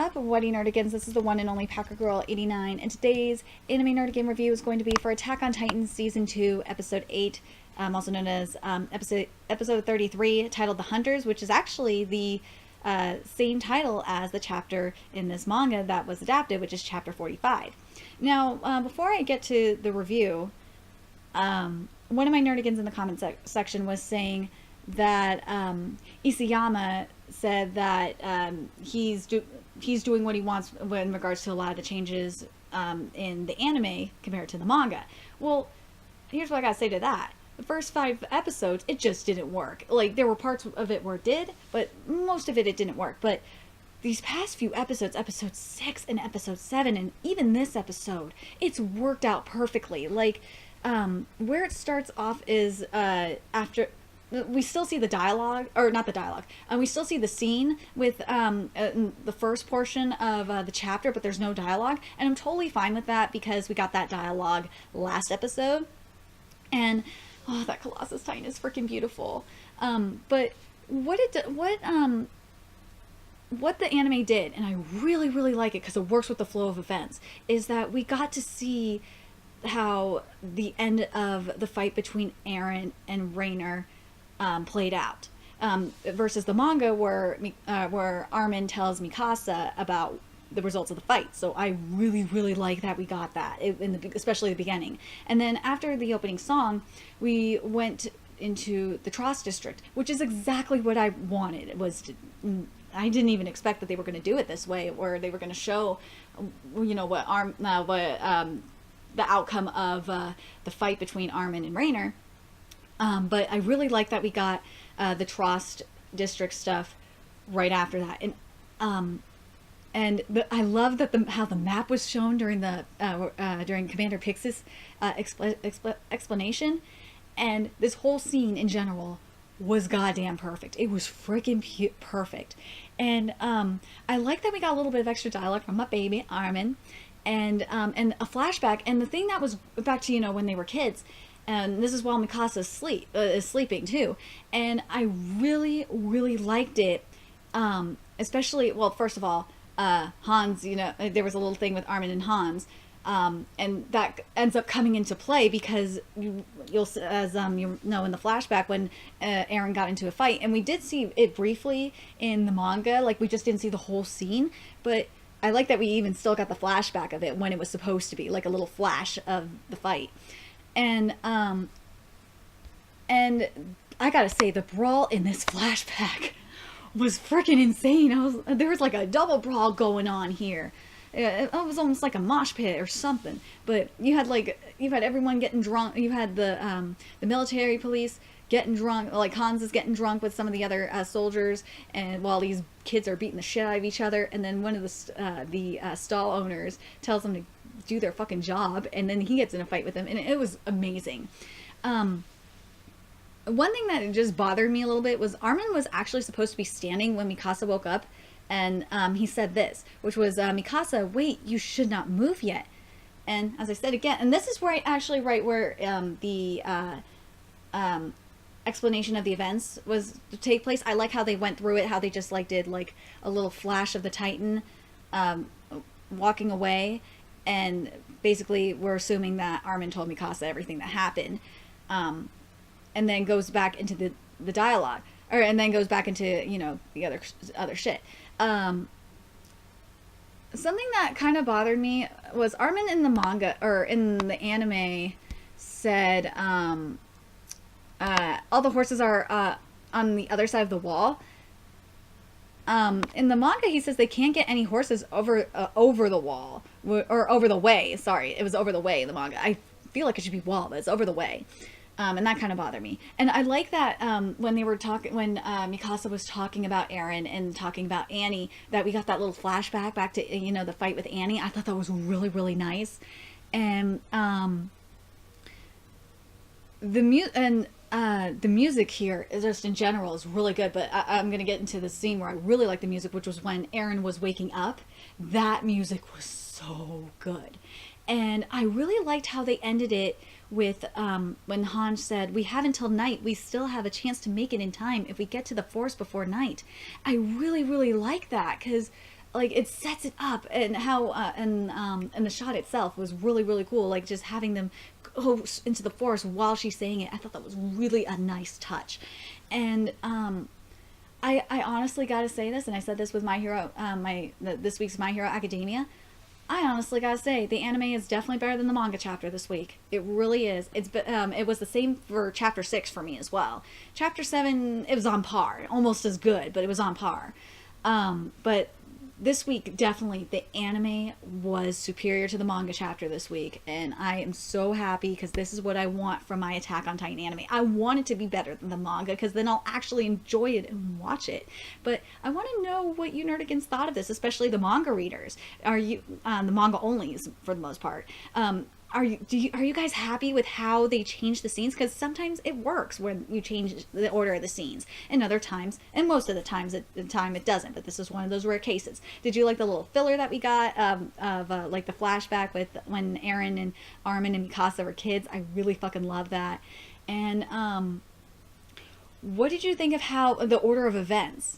up? What Nerdigans? This is the one and only Packer Girl 89, and today's anime Nerdigan review is going to be for Attack on Titan Season 2, Episode 8, also known as episode 33, titled The Hunters, which is actually the same title as the chapter in this manga that was adapted, which is Chapter 45. Now, before I get to the review, one of my Nerdigans in the comment section was saying that Isayama said that he's doing what he wants in regards to a lot of the changes in the anime compared to the manga. Well, here's what I gotta say to that. The first 5 episodes, it just didn't work. Like, there were parts of it where it did, but most of it didn't work. But these past few episodes, episode 6 and episode 7, and even this episode, it's worked out perfectly. Like, where it starts off is after we still see the dialogue, or not the dialogue, we still see the scene with the first portion of the chapter, but there's no dialogue, and I'm totally fine with that because we got that dialogue last episode, and oh, that Colossus Titan is freaking beautiful. But what the anime did, and I really, really like it because it works with the flow of events, is that we got to see how the end of the fight between Eren and Reiner played out, versus the manga where Armin tells Mikasa about the results of the fight. So I really, really like that we got that, especially the beginning. And then after the opening song, we went into the Trost district, which is exactly what I wanted. I didn't even expect that they were going to do it this way, where they were going to show, the outcome of the fight between Armin and Reiner. But I really like that we got the Trost district stuff right after that, but I love that how the map was shown during Commander Pix's explanation, and this whole scene in general was goddamn perfect. It was freaking perfect, and I like that we got a little bit of extra dialogue from my baby Armin, and a flashback, and the thing that was back to when they were kids. And this is while Mikasa is sleeping too. And I really, really liked it. Especially, well, first of all, Hans, there was a little thing with Armin and Hans. And that ends up coming into play because in the flashback when Eren got into a fight. And we did see it briefly in the manga. Like, we just didn't see the whole scene. But I like that we even still got the flashback of it when it was supposed to be. Like a little flash of the fight. And I gotta say, the brawl in this flashback was freaking insane. There was like a double brawl going on here. It was almost like a mosh pit or something. But you had everyone getting drunk. You had the military police getting drunk. Like, Hans is getting drunk with some of the other soldiers, and while these kids are beating the shit out of each other. And then one of the stall owners tells them to do their fucking job, and then he gets in a fight with them, and it was amazing. One thing that just bothered me a little bit was Armin was actually supposed to be standing when Mikasa woke up, and he said this, which was, Mikasa, wait, you should not move yet. And as I said again, and this is where the explanation of the events was to take place. I like how they went through it, how they just did a little flash of the Titan walking away. And basically, we're assuming that Armin told Mikasa everything that happened, and then goes back into the dialogue, and then goes back into the other shit. Something that kind of bothered me was Armin in the manga or in the anime said, all the horses are on the other side of the wall. In the manga, he says they can't get any horses over the wall, or over the way. Sorry, it was over the way in the manga. I feel like it should be wall, but it's over the way. And that kind of bothered me. And I like that when Mikasa was talking about Eren and talking about Annie, that we got that little flashback back to the fight with Annie. I thought that was really, really nice. And the music here is just in general is really good, but I'm going to get into the scene where I really like the music, which was when Eren was waking up. That music was so good. And I really liked how they ended it with when Hans said, we have until night. We still have a chance to make it in time if we get to the forest before night. I really, really like that because like it sets it up, and how and the shot itself was really really cool, like just having them go into the forest while she's saying it. I thought that was really a nice touch. And I honestly gotta say this, and I said this with My Hero, this week's My Hero Academia. I honestly gotta say the anime is definitely better than the manga chapter this week. It really is. It was the same for chapter 6 for me as well. Chapter 7, it was on par, almost as good, but it was on par. But this week, definitely the anime was superior to the manga chapter this week, and I am so happy because this is what I want from my Attack on Titan anime. I want it to be better than the manga because then I'll actually enjoy it and watch it. But I want to know what you nerdigans thought of this, especially the manga readers. Are you the manga onlys for the most part? Are you guys happy with how they change the scenes? Because sometimes it works when you change the order of the scenes, and other times, and most of the times, it doesn't. But this is one of those rare cases. Did you like the little filler that we got of like the flashback with when Eren and Armin and Mikasa were kids? I really fucking love that. And what did you think of how the order of events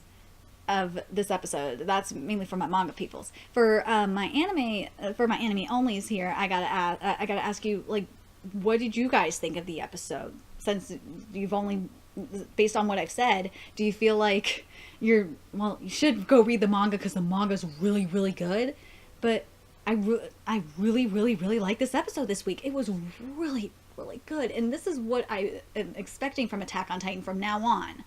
of this episode? That's mainly for my manga peoples. For my anime onlys here, I gotta ask you, like, what did you guys think of the episode? Since you've only, based on what I've said, do you feel like you should go read the manga because the manga's really really good? But I really really really like this episode this week. It was really really good, and this is what I am expecting from Attack on Titan from now on.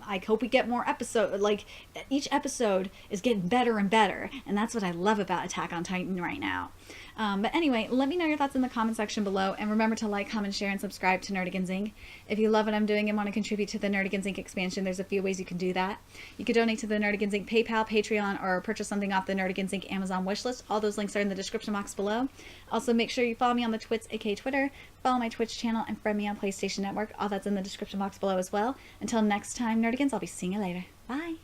I hope we get more episodes. Like, each episode is getting better and better, and that's what I love about Attack on Titan right now. But anyway, let me know your thoughts in the comment section below, and remember to like, comment, share, and subscribe to Nerdigans Inc. If you love what I'm doing and want to contribute to the Nerdigans Inc. expansion, there's a few ways you can do that. You could donate to the Nerdigans Inc. PayPal, Patreon, or purchase something off the Nerdigans Inc. Amazon wishlist. All those links are in the description box below. Also, make sure you follow me on the Twits, aka Twitter, follow my Twitch channel, and friend me on PlayStation Network. All that's in the description box below as well. Until next time, Nerdigans, I'll be seeing you later. Bye!